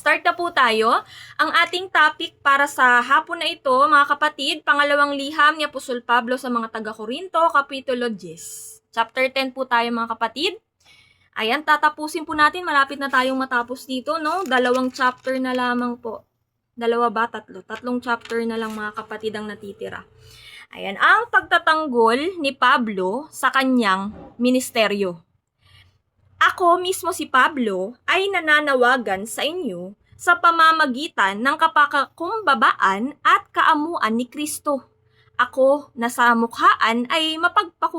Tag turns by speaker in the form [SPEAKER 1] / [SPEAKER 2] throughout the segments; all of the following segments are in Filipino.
[SPEAKER 1] Start na po tayo. Ang ating topic para sa hapon na ito, mga kapatid, pangalawang liham ni Apostol Pablo sa mga taga-Korinto, Kapitulo 10. Chapter 10 po tayo, mga kapatid. Ayan, tatapusin po natin. Malapit na tayong matapos dito, no? 2 chapter na lamang po. 2 ba? 3. 3 chapter na lang, mga kapatid, ang natitira. Ayan, ang pagtatanggol ni Pablo sa kanyang ministeryo. Ako mismo si Pablo ay nananawagan sa inyo sa pamamagitan ng kapakakumbabaan at kaamuan ni Kristo. Ako na sa mukhaan ay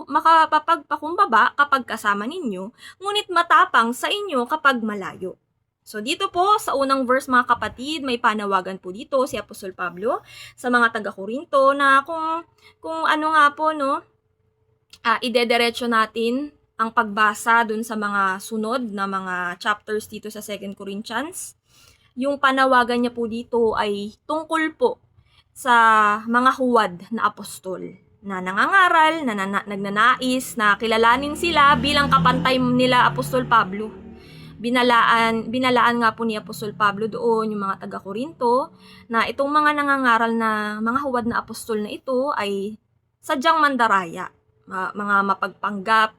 [SPEAKER 1] makapagpakumbaba kapag kasama ninyo, ngunit matapang sa inyo kapag malayo. So dito po sa unang verse, mga kapatid, may panawagan po dito si Apostol Pablo sa mga taga-Korinto na kung ano nga po, no, idederecho natin ang pagbasa dun sa mga sunod na mga chapters dito sa 2 Corinthians. Yung panawagan niya po dito ay tungkol po sa mga huwad na apostol na nangangaral, na nagnanais na kilalanin sila bilang kapantay nila Apostol Pablo. Binalaan nga po ni Apostol Pablo doon yung mga taga-Korinto na itong mga nangangaral na mga huwad na apostol na ito ay sadyang mandaraya, mga mapagpanggap.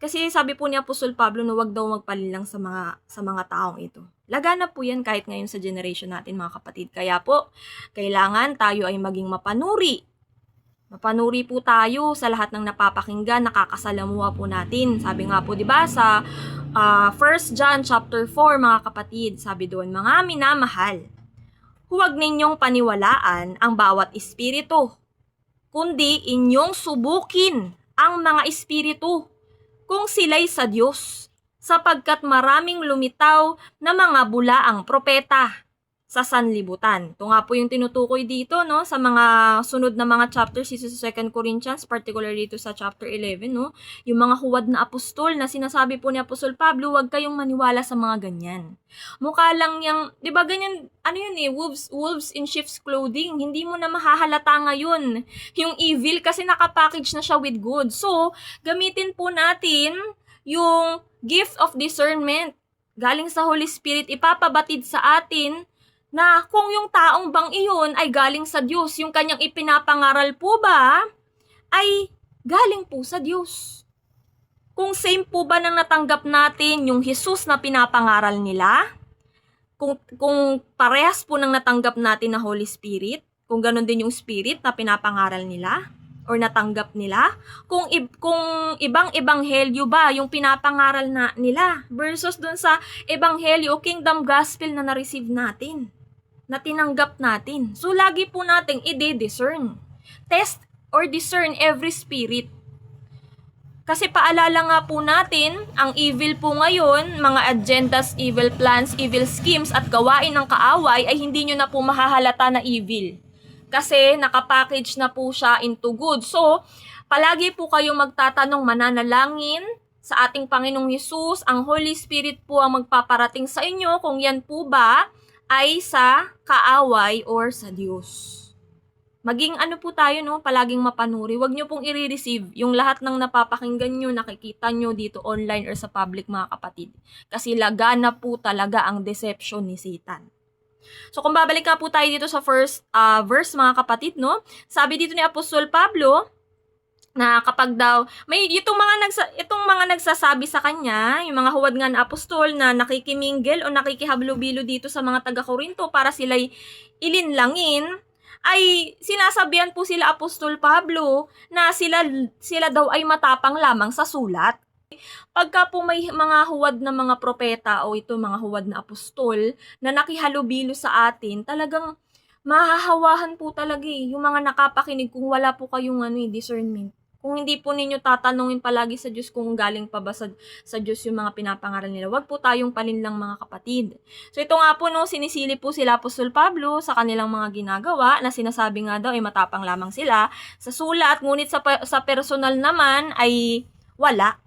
[SPEAKER 1] Kasi sabi po ni Apostol Pablo na wag daw magpalilang sa mga taong ito. Laganap po yan kahit ngayon sa generation natin, mga kapatid. Kaya po, kailangan tayo ay maging mapanuri. Mapanuri po tayo sa lahat ng napapakinggan, nakakasalamuha po natin. Sabi nga po, 'di ba, sa 1 John chapter 4, mga kapatid, sabi doon, mga minamahal, huwag ninyong paniwalaan ang bawat espiritu, kundi inyong subukin ang mga espiritu kung sila'y sa Diyos, sapagkat maraming lumitaw na mga bulaang propeta sa sanlibutan. Ito nga po yung tinutukoy dito, no, sa mga sunod na mga chapters dito sa 2 Corinthians, particularly dito sa chapter 11, no, yung mga huwad na apostol na sinasabi po ni Apostol Pablo, huwag kayong maniwala sa mga ganyan. Mukha lang yung, di ba ganyan, ano yun wolves in sheep's clothing, hindi mo na mahahalata ngayon yung evil kasi nakapackage na siya with good. So, gamitin po natin yung gift of discernment galing sa Holy Spirit, ipapabatid sa atin na kung yung taong bang iyon ay galing sa Diyos, yung kanyang ipinapangaral po ba ay galing po sa Diyos. Kung same po ba nang natanggap natin yung Jesus na pinapangaral nila, kung parehas po nang natanggap natin na Holy Spirit, kung ganun din yung Spirit na pinapangaral nila, or natanggap nila, kung ibang ebanghelyo ba yung pinapangaral na nila versus dun sa ebanghelyo o kingdom gospel na na-receive natin, na tinanggap natin. So, lagi po nating i-discern. Test or discern every spirit. Kasi paalala nga po natin, ang evil po ngayon, mga agendas, evil plans, evil schemes at gawain ng kaaway ay hindi nyo na po mahahalata na evil. Kasi nakapackage na po siya into good. So, palagi po kayong magtatanong, mananalangin sa ating Panginoong Hesus. Ang Holy Spirit po ang magpaparating sa inyo kung yan po ba ay sa kaaway or sa Diyos. Maging ano po tayo, no, palaging mapanuri. Huwag nyo pong i-receive yung lahat ng napapakinggan nyo, nakikita nyo dito online or sa public, mga kapatid. Kasi lagana po talaga ang deception ni Satan. So, kung babalik nga po tayo dito sa first verse, mga kapatid, no? Sabi dito ni Apostol Pablo na kapag daw may itong mga nagsasabi sa kanya, yung mga huwad nga na apostol na nakikimingle o nakikihablubilo dito sa mga taga-Korinto para sila'y ilinlangin, ay sinasabihan po sila Apostol Pablo na sila daw ay matapang lamang sa sulat. Pagka po may mga huwad na mga propeta o ito mga huwad na apostol na nakihalubilo sa atin, talagang mahahawahan po talaga yung mga nakapakinig kung wala po kayong discernment. Kung hindi po ninyo tatanungin palagi sa Diyos kung galing pa ba sa Diyos yung mga pinapangaral nila. Huwag po tayong palinlang, mga kapatid. So ito nga po, no, sinisili po sila Apostol Pablo sa kanilang mga ginagawa na sinasabi nga daw ay matapang lamang sila sa sulat, ngunit sa personal naman ay wala.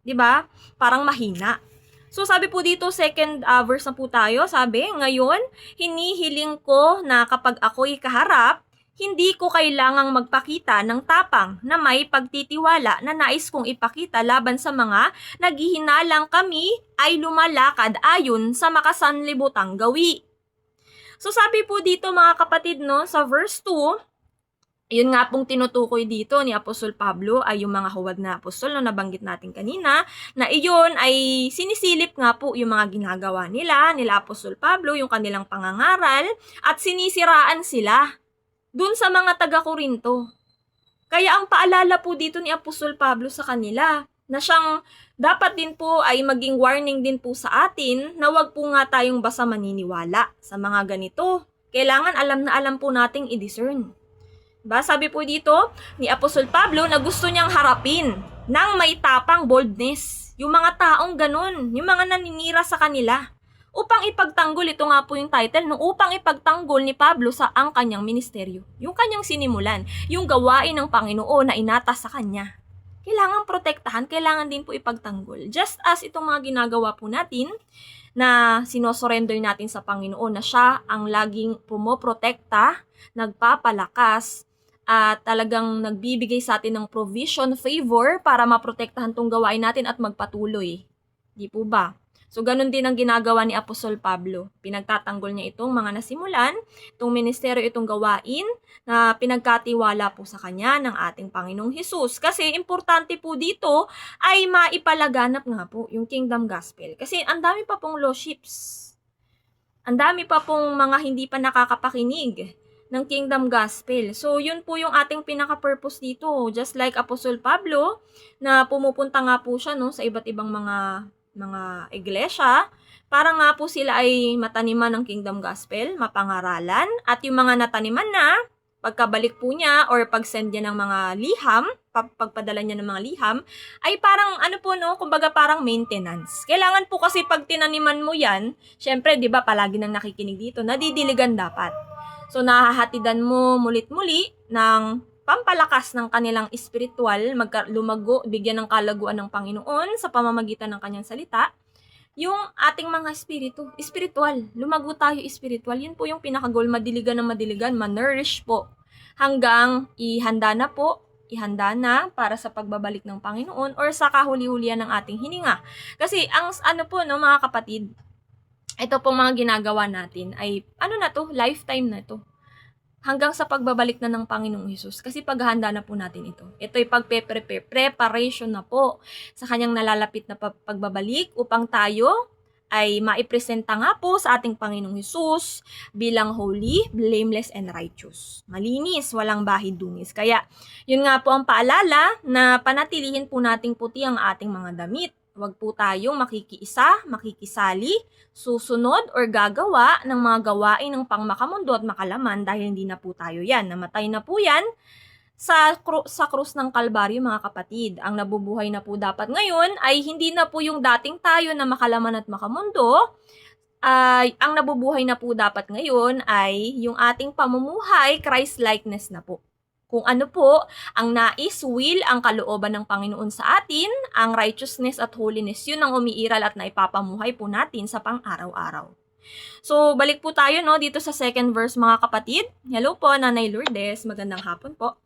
[SPEAKER 1] 'Di ba? Parang mahina. So sabi po dito, second verse na po tayo, sabi, ngayon, hinihiling ko na kapag ako'y kaharap, Hindi ko kailangang magpakita ng tapang na may pagtitiwala na nais kong ipakita laban sa mga naghihinalang kami ay lumalakad ayon sa makasanlibutang gawi. So sabi po dito mga kapatid no, sa verse 2, yun nga pong tinutukoy dito ni Apostol Pablo ay yung mga huwad na apostol na nabanggit natin kanina, na iyon ay sinisilip nga po yung mga ginagawa nila Apostol Pablo, yung kanilang pangangaral, at sinisiraan sila dun sa mga taga-Korinto. Kaya ang paalala po dito ni Apostol Pablo sa kanila, na siyang dapat din po ay maging warning din po sa atin na wag po nga tayong basta maniniwala sa mga ganito. Kailangan alam na alam po nating i-discern. Sabi po dito ni Apostol Pablo na gusto niyang harapin ng may tapang boldness yung mga taong ganun, yung mga naninira sa kanila. Upang ipagtanggol, ito nga po yung title, no? Upang ipagtanggol ni Pablo sa ang kanyang ministeryo. Yung kanyang sinimulan, yung gawain ng Panginoon na inatas sa kanya. Kailangan protektahan, kailangan din po ipagtanggol. Just as itong mga ginagawa po natin, na sinosurrender natin sa Panginoon, na siya ang laging pumoprotekta, nagpapalakas, at talagang nagbibigay sa atin ng provision, favor, para maprotektahan tong gawain natin at magpatuloy. Di po ba? So, ganun din ang ginagawa ni Apostol Pablo. Pinagtatanggol niya itong mga nasimulan, itong ministeryo, itong gawain na pinagkatiwala po sa kanya ng ating Panginoong Hesus. Kasi importante po dito ay maipalaganap nga po yung kingdom gospel. Kasi ang dami pa pong lost sheep. Ang dami pa pong mga hindi pa nakakapakinig ng kingdom gospel. So, yun po yung ating pinaka-purpose dito. Just like Apostol Pablo, na pumupunta nga po siya no, sa iba't ibang mga iglesia, para nga po sila ay mataniman ng kingdom gospel, mapangaralan, at yung mga nataniman na, pagkabalik po niya or pag-send niya ng mga liham, pagpadala niya ng mga liham, ay parang ano po no, kumbaga parang maintenance. Kailangan po kasi pag tinaniman mo yan, syempre 'di ba palagi nang nakikinig dito, nadidiligan dapat. So nahahatidan mo mulit-muli ng pampalakas ng kanilang espiritual, lumago, bigyan ng kalaguan ng Panginoon sa pamamagitan ng kanyang salita, yung ating mga spiritual, lumago tayo spiritual, yun po yung pinaka-goal, madiligan na madiligan, ma-nourish po, hanggang ihanda na para sa pagbabalik ng Panginoon or sa kahuli-hulian ng ating hininga. Kasi ang ano po no mga kapatid, ito pong mga ginagawa natin ay ano na to, lifetime na to. Hanggang sa pagbabalik na ng Panginoong Hesus. Kasi paghahanda na po natin ito. Ito ay preparation na po sa kanyang nalalapit na pagbabalik upang tayo ay maipresenta nga po sa ating Panginoong Hesus bilang holy, blameless, and righteous. Malinis, walang bahid dungis. Kaya, yun nga po ang paalala na panatilihin po nating puti ang ating mga damit. Huwag po tayong makikisali, susunod or gagawa ng mga gawain ng pangmakamundo at makalaman dahil hindi na po tayo yan. Namatay na po yan sa krus ng Kalbaryo mga kapatid. Ang nabubuhay na po dapat ngayon ay hindi na po yung dating tayo na makalaman at makamundo. Ang nabubuhay na po dapat ngayon ay yung ating pamumuhay, Christ-likeness na po. Kung ano po ang nais, will, ang kalooban ng Panginoon sa atin, ang righteousness at holiness, yun ang umiiral at naipapamuhay po natin sa pang-araw-araw. So, balik po tayo no dito sa second verse mga kapatid. Hello po, Nanay Lourdes. Magandang hapon po.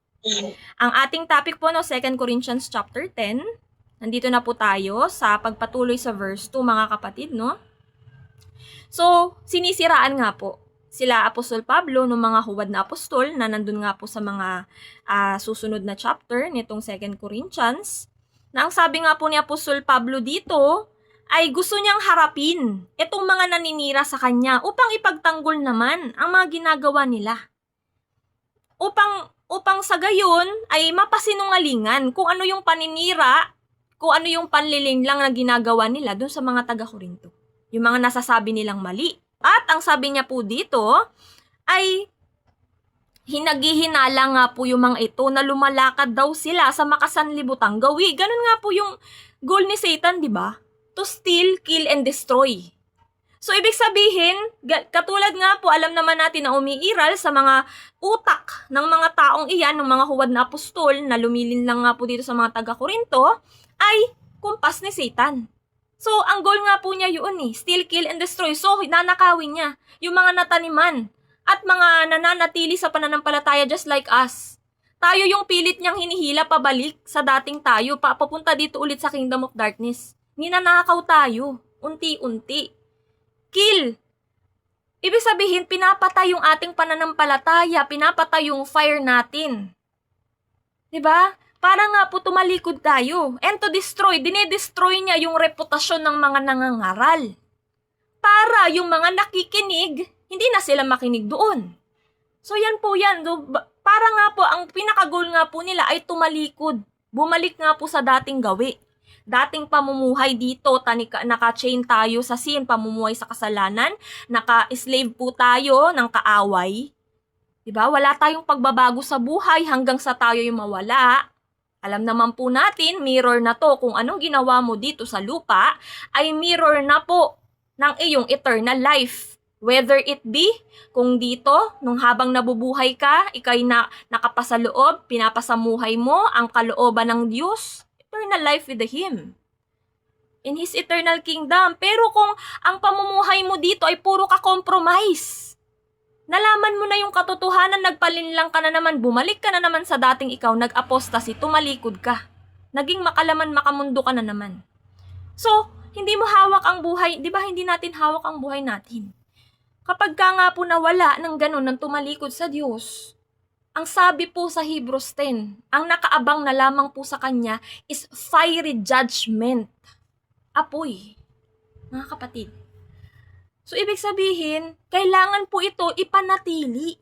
[SPEAKER 1] Ang ating topic po no, 2 Corinthians chapter 10. Nandito na po tayo sa pagpatuloy sa verse 2 mga kapatid, no? So, sinisiraan nga po sila Apostol Pablo ng mga huwad na apostol na nandun nga po sa mga susunod na chapter nitong 2 Corinthians. Na ang sabi nga po ni Apostol Pablo dito ay gusto niyang harapin itong mga naninira sa kanya upang ipagtanggol naman ang mga ginagawa nila. Upang sa gayon ay mapasinungalingan kung ano yung paninira, kung ano yung panliling lang na ginagawa nila dun sa mga taga-Korinto. Yung mga nasasabi nilang mali. At ang sabi niya po dito ay hinaghihinala nga po yung mga ito na lumalakad daw sila sa makasanlibutang gawi. Ganun nga po yung goal ni Satan, di ba? To steal, kill, and destroy. So, ibig sabihin, katulad nga po, alam naman natin na umiiral sa mga utak ng mga taong iyan, ng mga huwad na apostol na lumilin lang nga po dito sa mga taga-Korinto, ay kumpas ni Satan. So, ang goal nga po niya yun steal, kill, and destroy. So, nanakawin niya yung mga nataniman at mga nananatili sa pananampalataya just like us. Tayo yung pilit niyang hinihila pabalik sa dating tayo, papunta dito ulit sa kingdom of darkness. Ninanakaw tayo, unti-unti. Kill. Ibig sabihin, pinapatay yung ating pananampalataya, pinapatay yung fire natin. Diba? Para nga po tumalikod tayo. And to destroy, dinidestroy niya yung reputasyon ng mga nangangaral. Para yung mga nakikinig, hindi na sila makinig doon. So yan po yan. Para nga po, ang pinaka-goal nga po nila ay tumalikod. Bumalik nga po sa dating gawi. Dating pamumuhay dito, naka-chain tayo sa sin, pamumuhay sa kasalanan, naka-slave po tayo ng kaaway. Diba? Wala tayong pagbabago sa buhay hanggang sa tayo yung mawala. Alam naman po natin, mirror na to. Kung anong ginawa mo dito sa lupa, ay mirror na po ng iyong eternal life. Whether it be, kung dito, nung habang nabubuhay ka, ikay nakapasaloob, pinapasamuhay mo ang kalooban ng Diyos, eternal life with Him. In His eternal kingdom. Pero kung ang pamumuhay mo dito ay puro ka compromise, nalaman mo na yung katotohanan, nagpalinlang ka na naman, bumalik ka na naman sa dating ikaw, nag-apostasy, tumalikod ka. Naging makalaman, makamundo ka na naman. So, hindi mo hawak ang buhay, di ba hindi natin hawak ang buhay natin? Kapag ka nga po nawala ng ganun, ng tumalikod sa Diyos, ang sabi po sa Hebrews 10, ang nakaabang na lamang po sa Kanya is fiery judgment. Apoy. Mga kapatid. So, ibig sabihin, kailangan po ito ipanatili.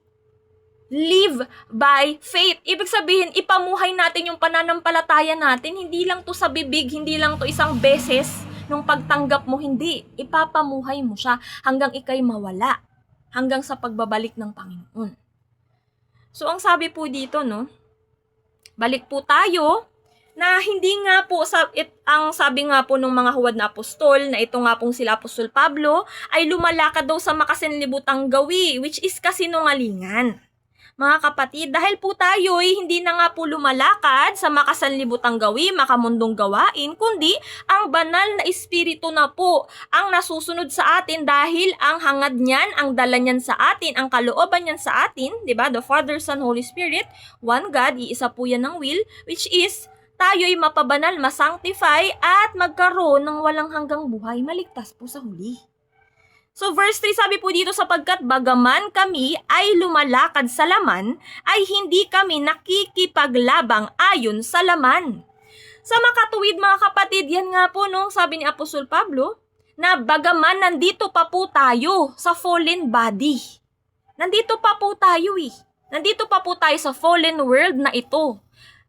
[SPEAKER 1] Live by faith. Ibig sabihin, ipamuhay natin yung pananampalataya natin. Hindi lang to sa bibig, hindi lang to isang beses nung pagtanggap mo, hindi. Ipapamuhay mo siya hanggang ikay mawala. Hanggang sa pagbabalik ng Panginoon. So, ang sabi po dito, no? Balik po tayo na hindi nga po, ang sabi nga po ng mga huwad na apostol, na ito nga pong sila Apostol Pablo, ay lumalakad daw sa makasinlibutang gawi, which is kasinungalingan. Mga kapatid, dahil po tayo ay hindi na nga po lumalakad sa makasanlibutang gawi, makamundong gawain, kundi ang banal na espiritu na po ang nasusunod sa atin dahil ang hangad niyan, ang dala niyan sa atin, ang kalooban niyan sa atin, di ba? The Father, Son, Holy Spirit, one God, iisa po yan ng will, which is tayo'y mapabanal, masanctify, at magkaroon ng walang hanggang buhay, maligtas po sa huli. So verse 3 sabi po dito, sapagkat bagaman kami ay lumalakad sa laman, ay hindi kami nakikipaglabang ayon sa laman. Sa makatuwid mga kapatid, yan nga po no, sabi ni Apostol Pablo, na bagaman nandito pa po tayo sa fallen body. Nandito pa po tayo Nandito pa po tayo sa fallen world na ito.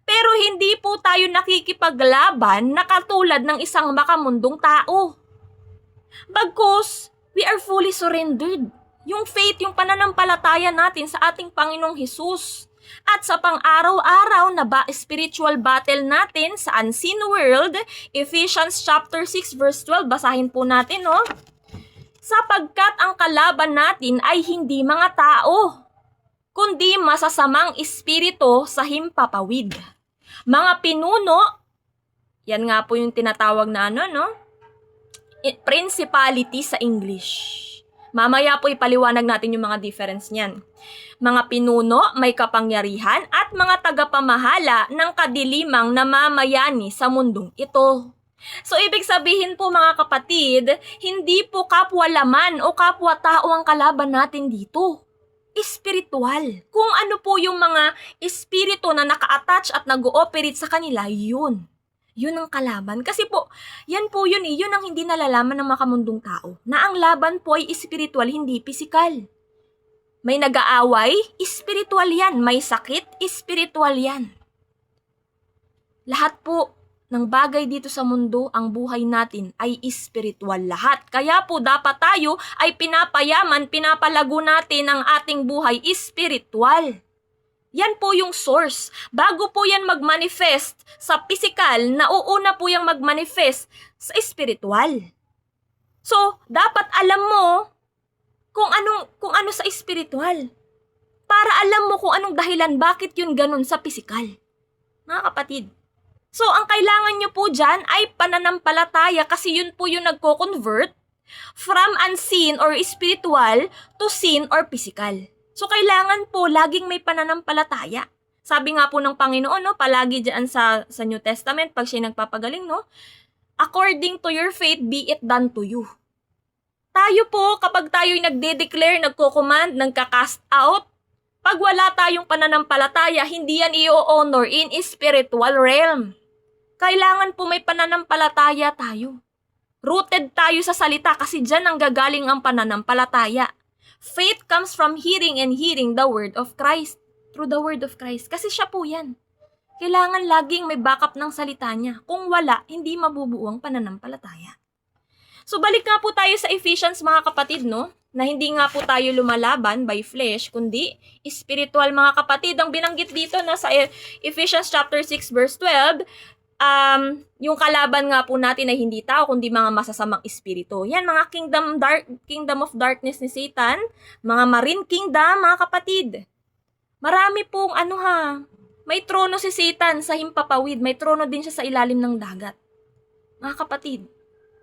[SPEAKER 1] Pero hindi po tayo nakikipaglaban na katulad ng isang makamundong tao. Bagkus, we are fully surrendered. Yung faith, yung pananampalataya natin sa ating Panginoong Hesus. At sa pang-araw-araw na spiritual battle natin sa unseen world, Ephesians chapter 6 verse 12, basahin po natin, no? Sapagkat ang kalaban natin ay hindi mga tao, kundi masasamang espiritu sa himpapawid. Mga pinuno, yan nga po yung tinatawag na principality sa English. Mamaya po ipaliwanag natin yung mga difference niyan. Mga pinuno, may kapangyarihan at mga tagapamahala ng kadilimang namamayani sa mundong ito. So ibig sabihin po mga kapatid, hindi po kapwa laman o kapwa tao ang kalaban natin dito. Espiritual. Kung ano po yung mga espiritu na naka-attach at nag-ooperate sa kanila, yun. Yun ang kalaban. Kasi po, yan po yun yun ang hindi nalalaman ng makamundong tao. Na ang laban po ay espiritual, hindi pisikal. May nag-aaway, espiritual yan. May sakit, espiritual yan. Lahat po ng bagay dito sa mundo, ang buhay natin ay espiritual lahat. Kaya po dapat tayo ay pinapayaman, pinapalago natin ang ating buhay espiritual. Yan po yung source. Bago po yan mag-manifest sa physical, nauuna po yung mag-manifest sa espiritual. So, dapat alam mo kung ano sa espiritual. Para alam mo kung anong dahilan bakit yun ganun sa physical. Mga kapatid. So, ang kailangan nyo po dyan ay pananampalataya kasi yun po yung nagko-convert from unseen or spiritual to seen or physical. So, kailangan po laging may pananampalataya. Sabi nga po ng Panginoon, no, palagi dyan sa New Testament, pag siya nagpapagaling, no, according to your faith, be it done to you. Tayo po, kapag tayo'y nagde-declare, nagko-command, nagka-cast out, pag wala tayong pananampalataya, hindi yan i-honor in spiritual realm. Kailangan po may pananampalataya tayo. Rooted tayo sa salita kasi dyan ang gagaling ang pananampalataya. Faith comes from hearing and hearing the word of Christ. Through the word of Christ. Kasi siya po yan. Kailangan laging may backup ng salita niya. Kung wala, hindi mabubuo ang pananampalataya. So balik nga po tayo sa Ephesians mga kapatid, no? Na hindi nga po tayo lumalaban by flesh, kundi spiritual mga kapatid. Ang binanggit dito na sa Ephesians chapter 6 verse 12, yung kalaban nga po natin ay hindi tao, kundi mga masasamang espiritu. Yan, mga kingdom of darkness ni Satan, mga marine kingdom, mga kapatid. Marami pong may trono si Satan sa himpapawid, may trono din siya sa ilalim ng dagat. Mga kapatid.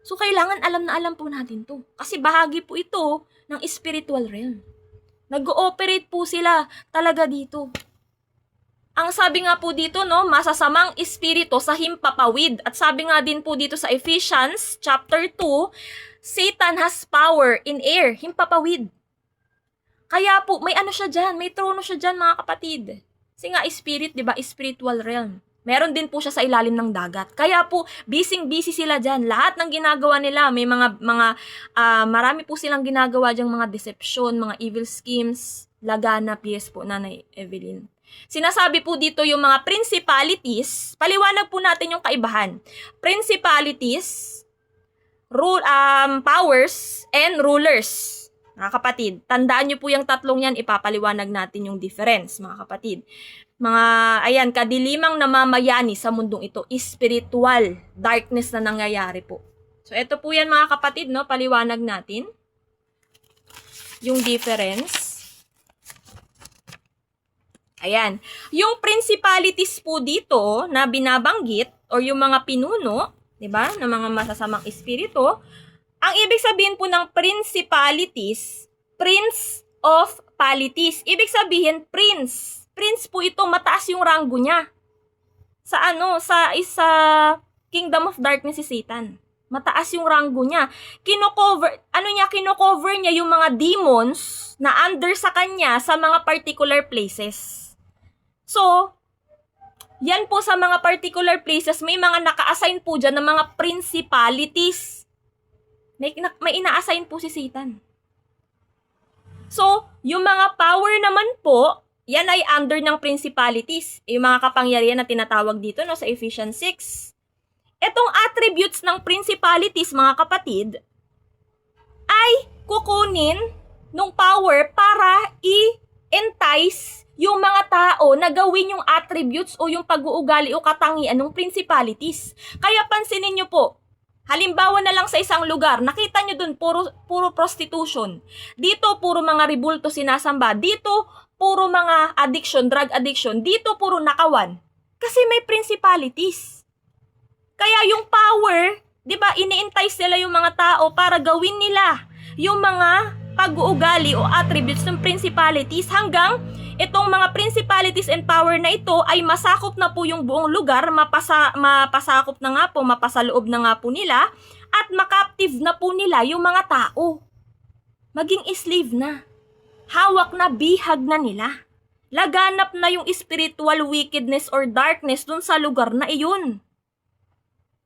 [SPEAKER 1] So, kailangan alam na alam po natin to. Kasi bahagi po ito ng spiritual realm. Nag-ooperate po sila talaga dito. Ang sabi nga po dito, no, masasamang espiritu sa himpapawid. At sabi nga din po dito sa Ephesians chapter 2, Satan has power in air, himpapawid. Kaya po, may siya dyan, may trono siya dyan mga kapatid. Kasi nga spirit, di ba, spiritual realm. Meron din po siya sa ilalim ng dagat. Kaya po, busy sila dyan. Lahat ng ginagawa nila, may marami po silang ginagawa dyang mga deception, mga evil schemes, laganap, yes po, Nanay Evelyn. Sinasabi po dito yung mga principalities, paliwanag po natin yung kaibahan. Principalities, powers, and rulers. Mga kapatid, tandaan nyo po yung tatlong yan, ipapaliwanag natin yung difference, mga kapatid. Kadilimang namamayani sa mundong ito, spiritual darkness na nangyayari po. So, ito po yan mga kapatid, no? Paliwanag natin yung difference. Ayan. Yung principalities po dito na binabanggit or yung mga pinuno, 'di ba? Ng mga masasamang espiritu, ang ibig sabihin po ng principalities, prince of polities. Ibig sabihin prince. Prince po ito, mataas yung ranggo niya. Sa Kingdom of Darkness si Satan. Mataas yung ranggo niya. Kino-cover niya yung mga demons na under sa kanya sa mga particular places. So, yan po sa mga particular places, may mga naka-assign po dyan ng mga principalities. May ina-assign po si Satan. So, yung mga power naman po, yan ay under ng principalities. Yung mga kapangyarihan na tinatawag dito no, sa Ephesians 6. Etong attributes ng principalities, mga kapatid, ay kukunin ng power para i-entice yung mga tao na gawin yung attributes o yung pag-uugali o katangian ng principalities. Kaya pansinin nyo po, halimbawa na lang sa isang lugar, nakita nyo dun puro prostitution. Dito puro mga ribulto sinasamba. Dito puro mga addiction, drug addiction. Dito puro nakawan. Kasi may principalities. Kaya yung power, di ba, ini-entice nila yung mga tao para gawin nila yung mga pag-uugali o attributes ng principalities hanggang itong mga principalities and power na ito ay masakop na po yung buong lugar, mapasakop na nga po, mapasaloob na nga po nila, at makaptive na po nila yung mga tao. Maging slave na. Hawak na, bihag na nila. Laganap na yung spiritual wickedness or darkness dun sa lugar na iyon.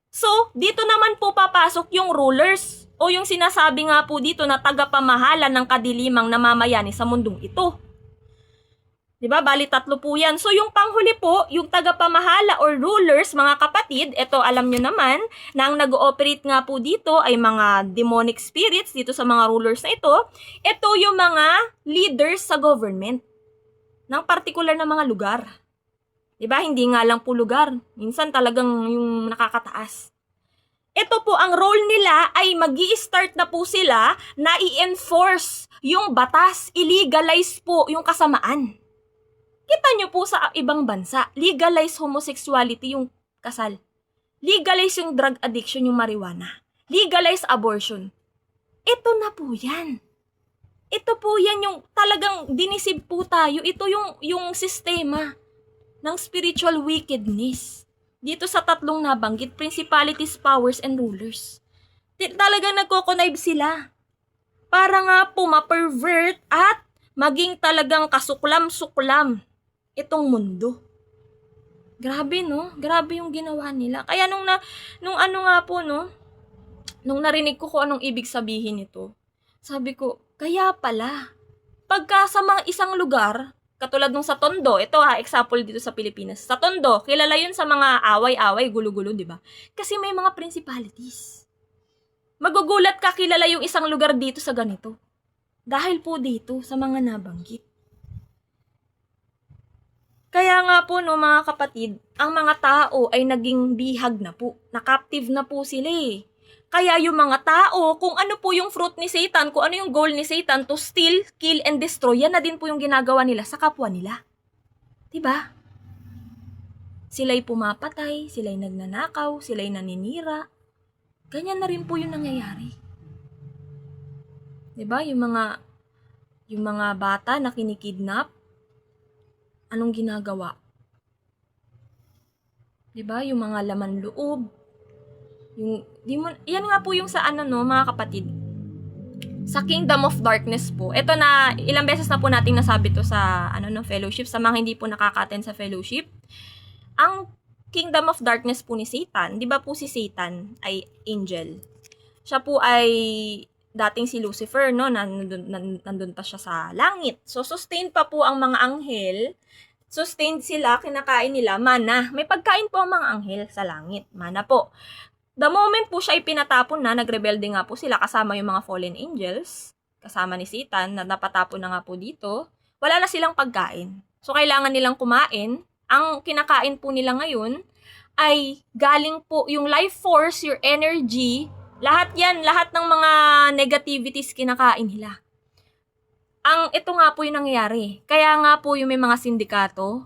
[SPEAKER 1] So, dito naman po papasok yung rulers o yung sinasabi nga po dito na tagapamahala ng kadilimang namamayani sa mundong ito. Diba? Bali, tatlo po yan. So, yung panghuli po, yung tagapamahala or rulers, mga kapatid, ito alam nyo naman, na ang nag-ooperate nga po dito ay mga demonic spirits dito sa mga rulers na ito. Ito yung mga leaders sa government ng particular na mga lugar. Diba? Hindi nga lang po lugar. Minsan talagang yung nakakataas. Ito po, ang role nila ay magi-start na po sila na i-enforce yung batas, illegalize po yung kasamaan. Kita nyo po sa ibang bansa, legalize homosexuality yung kasal. Legalize yung drug addiction, yung marijuana. Legalize abortion. Ito na po yan. Ito po yan yung talagang dinisib po tayo. Ito yung sistema ng spiritual wickedness. Dito sa tatlong nabanggit, principalities, powers, and rulers. Talagang nagko-connive sila para nga po ma-pervert at maging talagang kasuklam-suklam itong mundo. Grabe, no? Grabe yung ginawa nila. Kaya nung ano nga po, no? Nung narinig ko kung anong ibig sabihin nito, sabi ko, kaya pala, pagka sa mga isang lugar, katulad nung sa Tondo, ito example dito sa Pilipinas. Sa Tondo, kilala yun sa mga away-away, gulo-gulo, di ba? Kasi may mga principalities. Magugulat ka, kilala yung isang lugar dito sa ganito. Dahil po dito sa mga nabanggit. Kaya nga po no mga kapatid, ang mga tao ay naging bihag na po. Na-captive na po sila eh. Kaya yung mga tao, kung ano po yung fruit ni Satan, kung ano yung goal ni Satan to steal, kill, and destroy, yan na din po yung ginagawa nila sa kapwa nila. Diba? Sila'y pumapatay, sila'y nagnanakaw, sila'y naninira. Ganyan na rin po yung nangyayari. Diba? Yung mga bata na kinikidnap, anong ginagawa? Diba? Yung mga laman loob, yan nga po yung sa mga kapatid. Sa Kingdom of Darkness po. Ito na, ilang beses na po nating nasabi to sa, fellowship. Sa mga hindi po nakaka-attend sa fellowship. Ang Kingdom of Darkness po ni Satan, di ba po si Satan ay angel? Siya po ay dating si Lucifer, no? Nandun pa siya sa langit. So, sustained pa po ang mga anghel. Sustained sila, kinakain nila, mana. May pagkain po ang mga anghel sa langit. Mana po. The moment po siya ay pinatapon na, nagrebelde nga po sila kasama yung mga fallen angels, kasama ni Satan, na napatapon na nga po dito, wala na silang pagkain. So, kailangan nilang kumain. Ang kinakain po nila ngayon ay galing po yung life force, your energy, lahat yan, lahat ng mga negativities kinakain nila. Ito nga po yung nangyayari. Kaya nga po yung may mga sindikato,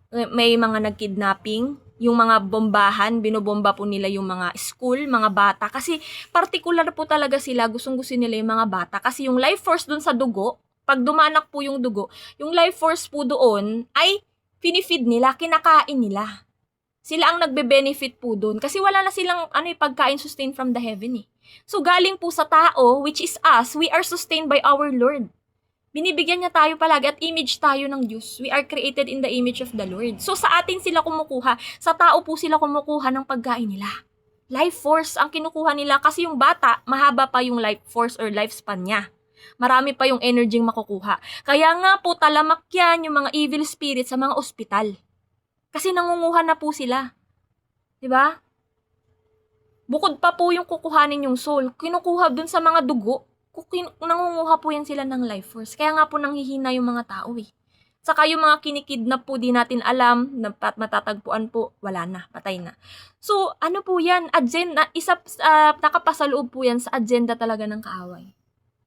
[SPEAKER 1] may mga nagkidnapping, yung mga bombahan, binobomba po nila yung mga school, mga bata. Kasi particular po talaga sila, gustong-gusto nila yung mga bata. Kasi yung life force dun sa dugo, pag dumanak po yung dugo, yung life force po doon ay pinifeed nila, kinakain nila. Sila ang nagbe-benefit po doon. Kasi wala na silang pagkain sustained from the heaven eh. So galing po sa tao, which is us, we are sustained by our Lord. Binibigyan niya tayo palagi at image tayo ng Diyos. We are created in the image of the Lord. So sa atin sila kumukuha, sa tao po sila kumukuha ng pagkain nila. Life force ang kinukuha nila kasi yung bata, mahaba pa yung life force or lifespan niya. Marami pa yung energy makukuha. Kaya nga po talamak yan yung mga evil spirits sa mga ospital. Kasi nangunguha na po sila. Diba? Bukod pa po yung kukuhanin yung soul, kinukuha dun sa mga dugo. Nangunguha po yan sila ng life force. Kaya nga po nanghihina yung mga tao eh. Saka yung mga kinikidnap po di natin alam, matatagpuan po, wala na, patay na. So, ano po yan? Agenda, nakapasaloob po yan sa agenda talaga ng kaaway.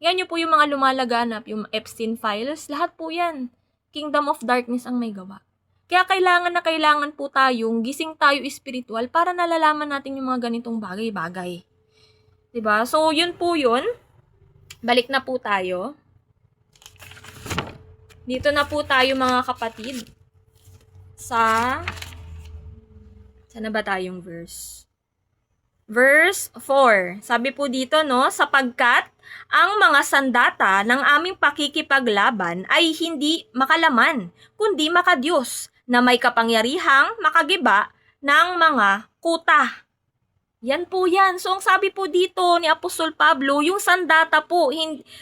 [SPEAKER 1] Yan yung po yung mga lumalaganap, yung Epstein files, lahat po yan. Kingdom of Darkness ang may gawa. Kaya kailangan po tayong gising tayo spiritual para nalalaman natin yung mga ganitong bagay-bagay. Diba? So, yun po yun. Balik na po tayo. Dito na po tayo mga kapatid. Saan na ba tayong verse? Verse 4. Sabi po dito, no, sapagkat ang mga sandata ng aming pakikipaglaban ay hindi makalaman, kundi makadiyos, na may kapangyarihang makagiba ng mga kuta. Yan po yan. So, ang sabi po dito ni Apostol Pablo, yung sandata po,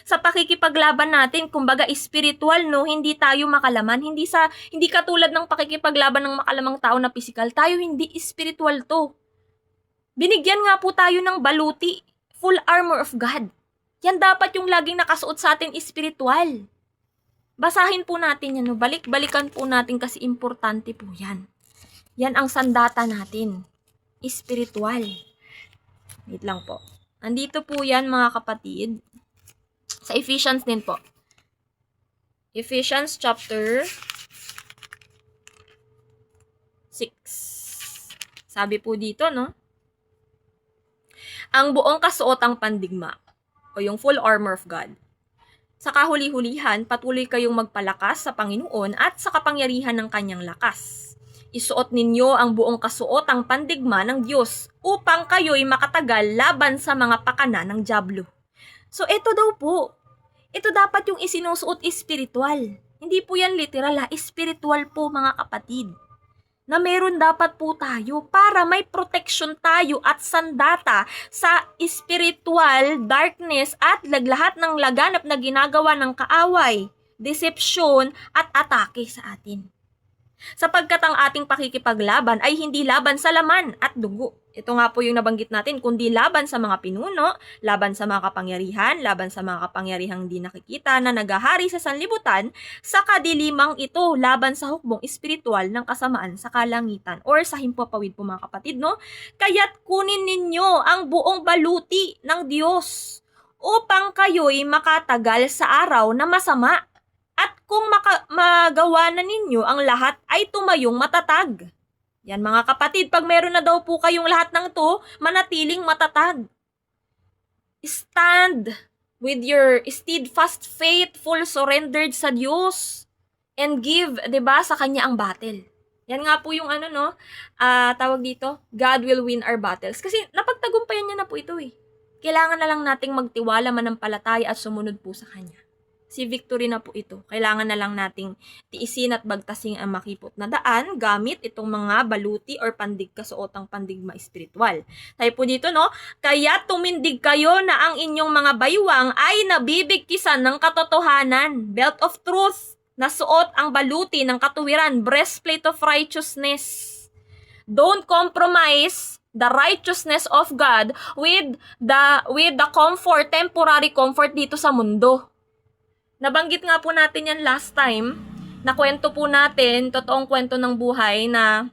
[SPEAKER 1] sa pakikipaglaban natin, kumbaga spiritual, no, hindi tayo makalaman. Hindi katulad ng pakikipaglaban ng makalamang tao na physical. Tayo hindi spiritual to. Binigyan nga po tayo ng baluti, full armor of God. Yan dapat yung laging nakasuot sa atin spiritual. Basahin po natin yan, no? Balik-balikan po natin kasi importante po yan. Yan ang sandata natin. Spiritual. Wait lang po. Andito po yan mga kapatid. Sa Ephesians din po. Ephesians chapter 6. Sabi po dito, no? Ang buong kasuotang pandigma o yung full armor of God. Sa kahuli-hulihan, patuloy kayong magpalakas sa Panginoon at sa kapangyarihan ng kanyang lakas. Isuot ninyo ang buong kasuotang pandigma ng Diyos upang kayo'y makatagal laban sa mga pakana ng dyablo. So, ito daw po. Ito dapat yung isinusuot espiritual. Hindi po yan literal, espiritual po mga kapatid. Na meron dapat po tayo para may protection tayo at sandata sa spiritual darkness at lahat ng laganap na ginagawa ng kaaway, deception at atake sa atin. Sapagkat ang ating pakikipaglaban ay hindi laban sa laman at dugo. Ito nga po yung nabanggit natin, kundi laban sa mga pinuno, laban sa mga kapangyarihan, laban sa mga kapangyarihang di nakikita na naghahari sa sanlibutan, sa kadilimang ito, laban sa hukbong espiritual ng kasamaan sa kalangitan or sa himpapawid po mga kapatid, no? Kaya't kunin ninyo ang buong baluti ng Diyos upang kayo'y makatagal sa araw na masama. At kung magawa na ninyo ang lahat ay tumayong matatag. Yan mga kapatid, pag meron na daw po kayong lahat ng to, manatiling matatag. Stand with your steadfast faith, full surrendered sa Diyos. And give, 'di ba, sa Kanya ang battle. Yan nga po yung tawag dito, God will win our battles. Kasi napagtagumpayan niya na po ito eh. Kailangan na lang nating magtiwala, manampalataya at sumunod po sa Kanya. Si victory na po ito. Kailangan na lang nating tiisin at bagtasing ang makipot na daan gamit itong mga baluti or kasuotang pandigma espiritual. Tayo po dito, no? Kaya tumindig kayo na ang inyong mga baywang ay nabibigkisan ng katotohanan. Belt of truth, nasuot ang baluti ng katuwiran, breastplate of righteousness. Don't compromise the righteousness of God with the comfort, temporary comfort dito sa mundo. Nabanggit nga po natin yan last time, na kwento po natin, totoong kwento ng buhay na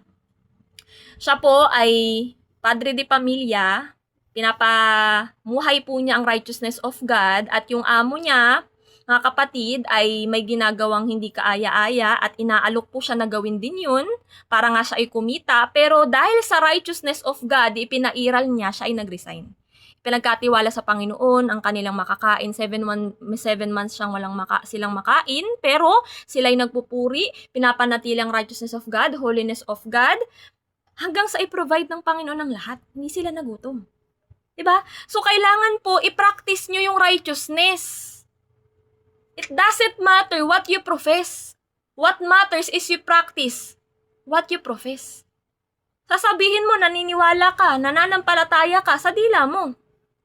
[SPEAKER 1] siya po ay padre de pamilya, pinapamuhay po niya ang righteousness of God at yung amo niya, mga kapatid, ay may ginagawang hindi kaaya-aya at inaalok po siya na gawin din yun para nga siya ay kumita. Pero dahil sa righteousness of God, ipinairal niya, siya ay nag-resign. Pinagkatiwala sa Panginoon ang kanilang makakain. 7 months silang makain, pero sila'y nagpupuri, pinapanatili ang righteousness of God, holiness of God, hanggang sa i-provide ng Panginoon ang lahat. Hindi sila nagutom. Diba? So, kailangan po i-practice nyo yung righteousness. It doesn't matter what you profess. What matters is you practice what you profess. Sasabihin mo, naniniwala ka, nananampalataya ka sa dila mo.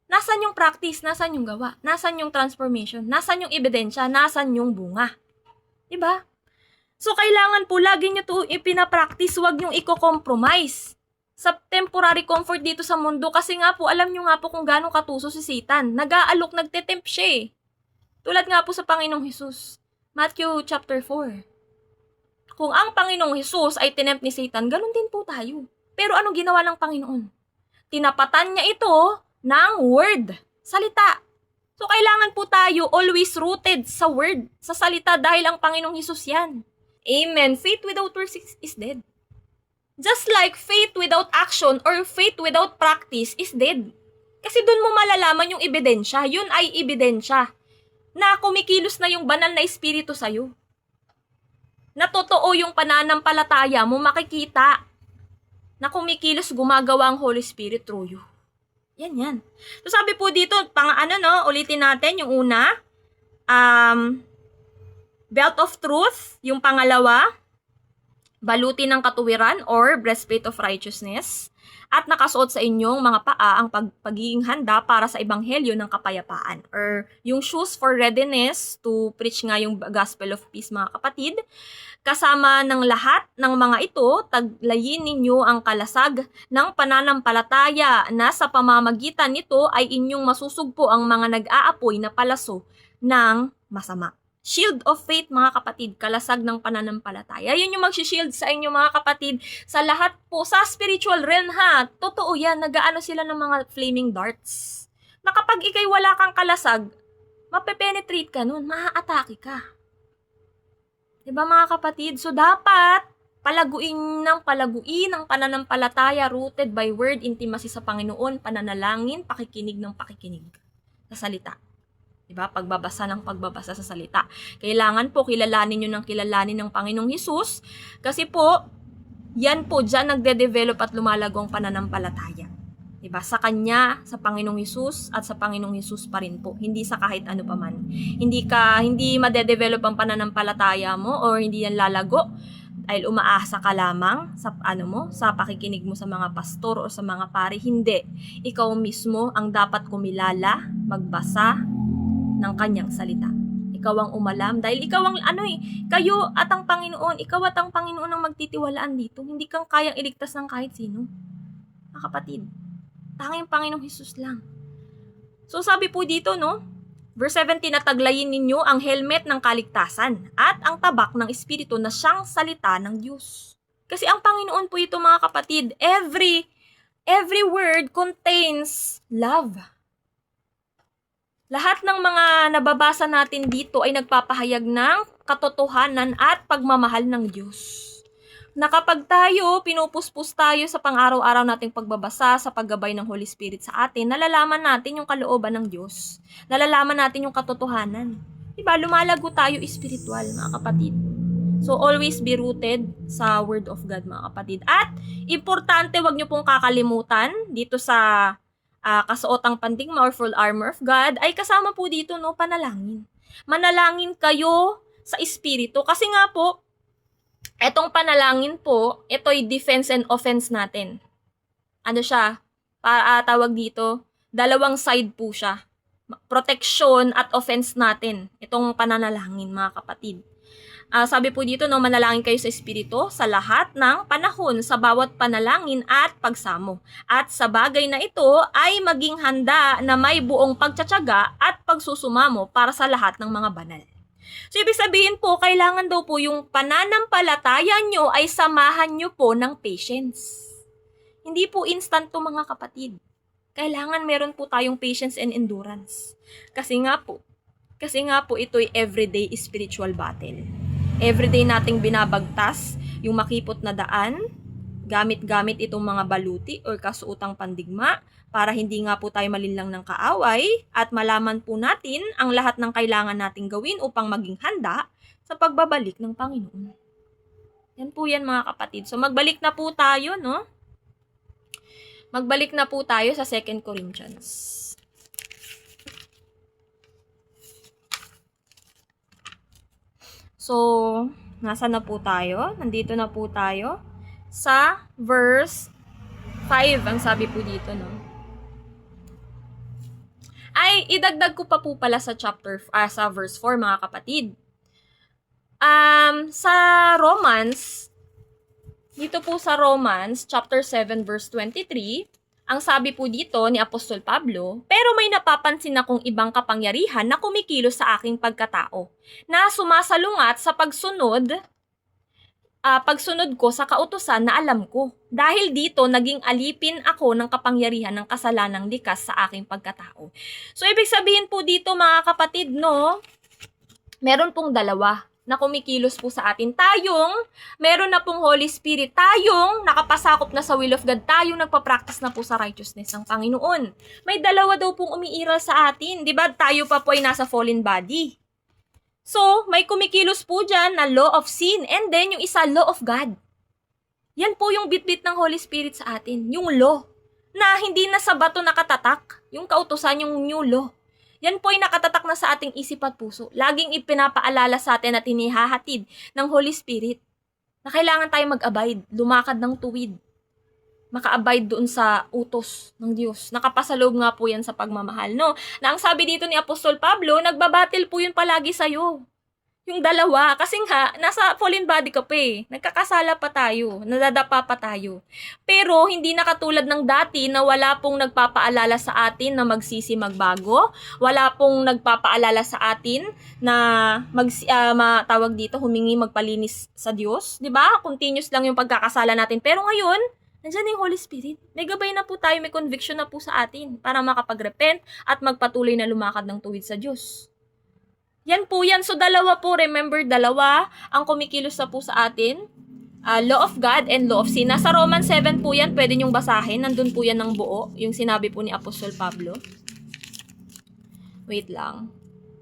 [SPEAKER 1] Nasaan yung practice? Nasaan yung gawa? Nasaan yung transformation? Nasaan yung ebidensya? Nasaan yung bunga? Diba? So, kailangan po lagi nyo ito ipinapractice, huwag nyo i-compromise sa temporary comfort dito sa mundo. Kasi nga po, alam nyo nga po kung gano'ng katuso si Satan. Nag-aalok, nagtetempt siya eh. Tulad nga po sa Panginoong Hesus. Matthew chapter 4. Kung ang Panginoong Hesus ay tinempt ni Satan, ganun din po tayo. Pero anong ginawa ng Panginoon? Tinapatan niya ito ng word, salita. So, kailangan po tayo always rooted sa word, sa salita dahil ang Panginoong Hesus yan. Amen. Faith without works is dead. Just like faith without action or faith without practice is dead. Kasi doon mo malalaman yung ebidensya. Yun ay ebidensya na kumikilos na yung banal na espiritu sa'yo. Na totoo yung pananampalataya mo, makikita na kumikilos, gumagawa ang Holy Spirit through you. Yan. So sabi po dito, ulitin natin yung una, belt of truth, yung pangalawa, baluti ng katuwiran or breastplate of righteousness, at nakasuot sa inyong mga paa ang pagiging handa para sa ebanghelyo ng kapayapaan, or yung shoes for readiness to preach nga yung gospel of peace, mga kapatid. Kasama ng lahat ng mga ito, taglayin ninyo ang kalasag ng pananampalataya na sa pamamagitan nito ay inyong masusugpo ang mga nag-aapoy na palaso ng masama. Shield of faith, mga kapatid, kalasag ng pananampalataya. Yun yung mag-shield sa inyo, mga kapatid, sa lahat po, sa spiritual realm ha. Totoo yan, nag-aano sila ng mga flaming darts. Na kapag ikay wala kang kalasag, mapepenetrate ka nun, maa-atake ka. Diba mga kapatid? So dapat palaguin ang pananampalataya rooted by word, intimacy sa Panginoon, pananalangin, pakikinig ng pakikinig sa salita. Diba? Pagbabasa ng pagbabasa sa salita. Kailangan po kilalanin nyo ng kilalanin ng Panginoong Hesus kasi po, yan po, dyan nagde-develop at lumalago ang pananampalataya. Diba? Sa Kanya, sa Panginoong Hesus at sa Panginoong Hesus pa rin po. Hindi sa kahit ano pa man. Hindi made-develop ang pananampalataya mo or hindi yan lalago dahil umaasa ka lamang sa sa pakikinig mo sa mga pastor o sa mga pari. Hindi. Ikaw mismo ang dapat kumilala, magbasa ng Kanyang salita. Ikaw ang umalam dahil ikaw ang kayo at ang Panginoon, ikaw at ang Panginoon ang magtitiwalaan dito. Hindi kang kayang iligtas ng kahit sino. Mga kapatid, tanging Panginoong Hesus lang. So sabi po dito, verse 17, na taglayin ninyo ang helmet ng kaligtasan at ang tabak ng Espiritu na siyang salita ng Diyos. Kasi ang Panginoon po ito, mga kapatid, every word contains love. Lahat ng mga nababasa natin dito ay nagpapahayag ng katotohanan at pagmamahal ng Diyos. Na kapag pinupuspos tayo sa pang-araw-araw nating pagbabasa, sa paggabay ng Holy Spirit sa atin, nalalaman natin yung kalooban ng Diyos. Nalalaman natin yung katotohanan. Diba? Lumalago tayo espiritual, mga kapatid. So, always be rooted sa Word of God, mga kapatid. At, importante, wag nyo pong kakalimutan dito sa kasuotang pandigma or full armor of God, ay kasama po dito, panalangin. Manalangin kayo sa espiritu. Kasi nga po, etong panalangin po, ito'y defense and offense natin. Ano siya? Tawag dito, dalawang side po siya. Protection at offense natin. Itong pananalangin, mga kapatid. Sabi po dito, manalangin kayo sa espiritu sa lahat ng panahon, sa bawat panalangin at pagsamo. At sa bagay na ito ay maging handa na may buong pagtsatsaga at pagsusumamo para sa lahat ng mga banal. So, ibig sabihin po, kailangan daw po yung pananampalataya nyo ay samahan nyo po ng patience. Hindi po instant to, mga kapatid. Kailangan meron po tayong patience and endurance. Kasi nga po ito'y everyday spiritual battle. Everyday nating binabagtas yung makipot na daan, gamit-gamit itong mga baluti or kasuotang pandigma para hindi nga po tayo malinlang ng kaaway at malaman po natin ang lahat ng kailangan nating gawin upang maging handa sa pagbabalik ng Panginoon. Yan po yan, mga kapatid. So magbalik na po tayo, Magbalik na po tayo sa 2 Corinthians. So, nasa na po tayo? Nandito na po tayo sa verse 5, ang sabi po dito, Ay, idagdag ko pa po pala sa sa verse 4, mga kapatid. Sa Romans, dito po sa Romans, chapter 7, verse 23, ang sabi po dito ni Apostol Pablo, pero may napapansin akong ibang kapangyarihan na kumikilos sa aking pagkatao, na sumasalungat sa pagsunod ko sa kautusan na alam ko. Dahil dito, naging alipin ako ng kapangyarihan ng kasalanang likas sa aking pagkatao. So, ibig sabihin po dito, mga kapatid, meron pong dalawa na kumikilos po sa atin. Tayong, meron na pong Holy Spirit. Tayong, nakapasakop na sa will of God. Tayong nagpa-practice na po sa righteousness ng Panginoon. May dalawa daw pong umiiral sa atin. Diba? Tayo pa po ay nasa fallen body. So, may kumikilos po dyan na law of sin. And then, yung isa, law of God. Yan po yung bitbit ng Holy Spirit sa atin. Yung law. Na hindi na sa bato nakatatak. Yung kautusan, yung new law. Yan po ay nakatatak na sa ating isip at puso. Laging ipinapaalala sa atin at hinihahatid ng Holy Spirit na kailangan tayo mag-abide, lumakad ng tuwid, maka-abide doon sa utos ng Diyos. Nakapasaloob nga po yan sa pagmamahal, Na ang sabi dito ni Apostol Pablo, nagbabattle po yun palagi sa'yo. Yung dalawa, kasi nga, nasa fallen body ka pa Nagkakasala pa tayo, nadadapa pa tayo. Pero, hindi na katulad ng dati na wala pong nagpapaalala sa atin na magsisi magbago. Wala pong nagpapaalala sa atin na tawag dito, humingi magpalinis sa Diyos. 'Di ba? Continuous lang yung pagkakasala natin. Pero ngayon, nandiyan yung Holy Spirit. May gabay na po tayo, may conviction na po sa atin para makapag-repent at magpatuloy na lumakad ng tuwid sa Diyos. Yan po yan. So, dalawa po. Remember, dalawa ang kumikilos na po sa atin. Law of God and law of sin. Nasa Romans 7 po yan. Pwede nyong basahin. Nandun po yan ng buo. Yung sinabi po ni Apostol Pablo. Wait lang.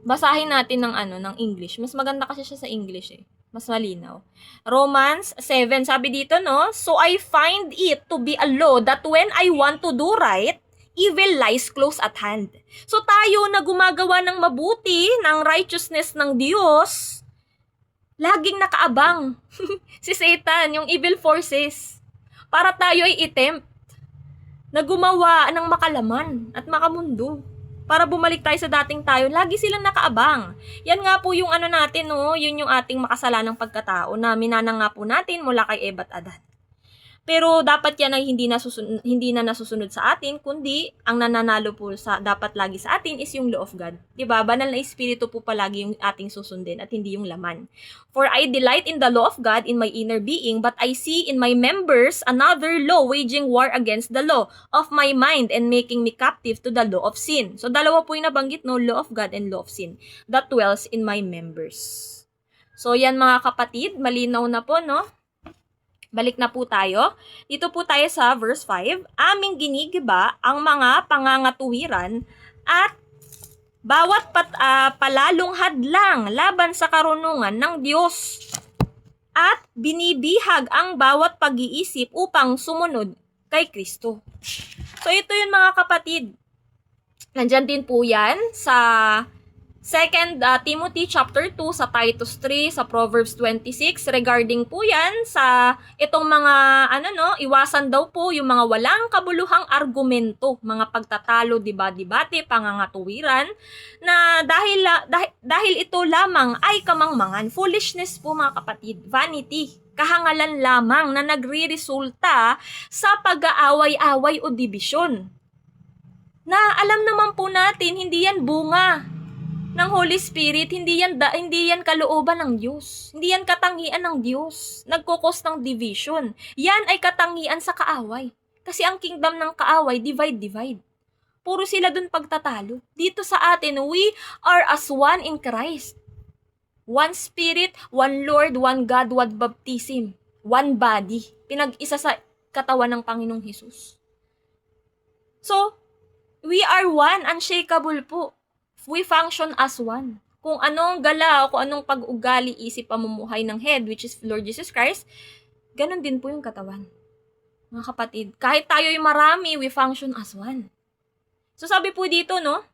[SPEAKER 1] Basahin natin ng English. Mas maganda kasi siya sa English eh. Mas malinaw. Romans 7, sabi dito, no? So I find it to be a law that when I want to do right, evil lies close at hand. So tayo na gumagawa ng mabuti, ng righteousness ng Diyos, laging nakaabang. Si Satan, yung evil forces. Para tayo ay itempt na gumawa ng makalaman at makamundo. Para bumalik tayo sa dating tayo, lagi silang nakaabang. Yan nga po yung natin, no? Yun yung ating makasalanang pagkatao na minana nga po natin mula kay Eva at Adan. Pero dapat yan ay hindi na nasusunod sa atin, kundi ang nananalo po dapat lagi sa atin is yung law of God. Diba? Banal na espiritu po palagi yung ating susundin at hindi yung laman. For I delight in the law of God in my inner being, but I see in my members another law waging war against the law of my mind and making me captive to the law of sin. So dalawa po yung nabanggit, no? Law of God and law of sin that dwells in my members. So yan mga kapatid, malinaw na po, no? Balik na po tayo. Dito po tayo sa verse 5. Aming ginigiba ang mga pangangatuwiran at bawat palalong hadlang laban sa karunungan ng Diyos at binibihag ang bawat pag-iisip upang sumunod kay Kristo. So ito yun mga kapatid. Nandyan din po yan sa 2 Timothy chapter 2, sa Titus 3, sa Proverbs 26, regarding po yan sa itong mga, iwasan daw po yung mga walang kabuluhang argumento, mga pagtatalo, debate, pangangatuwiran, na dahil ito lamang ay kamangmangan. Foolishness po mga kapatid, vanity, kahangalan lamang na nagre-resulta sa pag-aaway-away o dibisyon. Na alam naman po natin, hindi yan bunga ng Holy Spirit, hindi yan kalooban ng Diyos. Hindi yan katangian ng Diyos. Nagkukos ng division. Yan ay katangian sa kaaway. Kasi ang kingdom ng kaaway, divide. Puro sila dun pagtatalo. Dito sa atin, we are as one in Christ. One Spirit, one Lord, one God, one baptism. One body. Pinag-isa sa katawan ng Panginoong Hesus. So, we are one, unshakable po. We function as one. Kung anong galaw, kung anong pag-ugali, isip, pamumuhay ng head, which is Lord Jesus Christ, ganun din po yung katawan. Mga kapatid, kahit tayo'y marami, we function as one. So sabi po dito, no,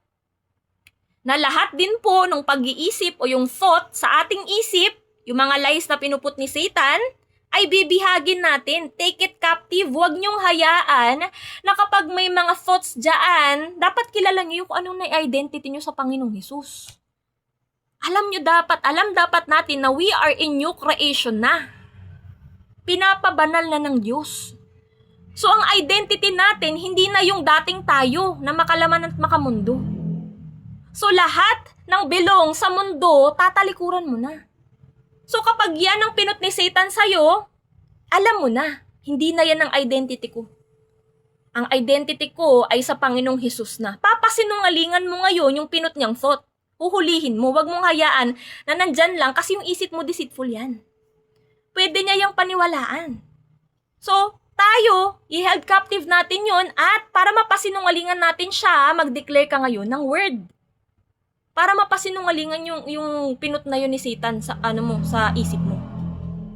[SPEAKER 1] na lahat din po ng pag-iisip o yung thought sa ating isip, yung mga lies na pinuput ni Satan, ay bibihagin natin. Take it captive. Huwag niyong hayaan na kapag may mga thoughts dyan, dapat kilala niyo kung anong na-identity niyo sa Panginoong Hesus. Alam dapat natin na we are in new creation na. Pinapabanal na ng Diyos. So ang identity natin, hindi na yung dating tayo na makalaman at makamundo. So lahat ng belong sa mundo, tatalikuran mo na. So kapag yan ang pinut ni Satan sa'yo, alam mo na, hindi na yan ang identity ko. Ang identity ko ay sa Panginoong Hesus na. Papasinungalingan mo ngayon yung pinut niyang thought. Huhulihin mo, wag mong hayaan na nandyan lang kasi yung isip mo deceitful yan. Pwede niya yung paniwalaan. So, tayo, i-held captive natin yon at para mapasinungalingan natin siya, mag-declare ka ngayon ng word. Para mapasinungalingan yung pinut na yun ni Satan sa sa isip mo.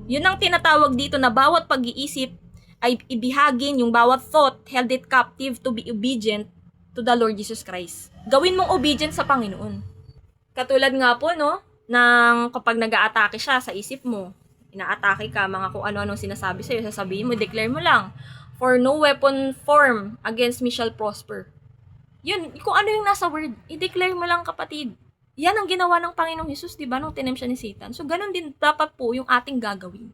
[SPEAKER 1] Yun ang tinatawag dito na bawat pag-iisip ay ibihagin, yung bawat thought, held it captive to be obedient to the Lord Jesus Christ. Gawin mong obedient sa Panginoon. Katulad nga po, no, ng kapag nag-aatake siya sa isip mo, inaatake ka, mga kung ano-anong sinasabi sa'yo, sasabihin mo, declare mo lang, for no weapon form against me shall prosper. Yun, kung ano yung nasa word, i-declare mo lang kapatid. Yan ang ginawa ng Panginoong Hesus, di ba, nung tinempt siya ni Satan. So, ganun din dapat po yung ating gagawin.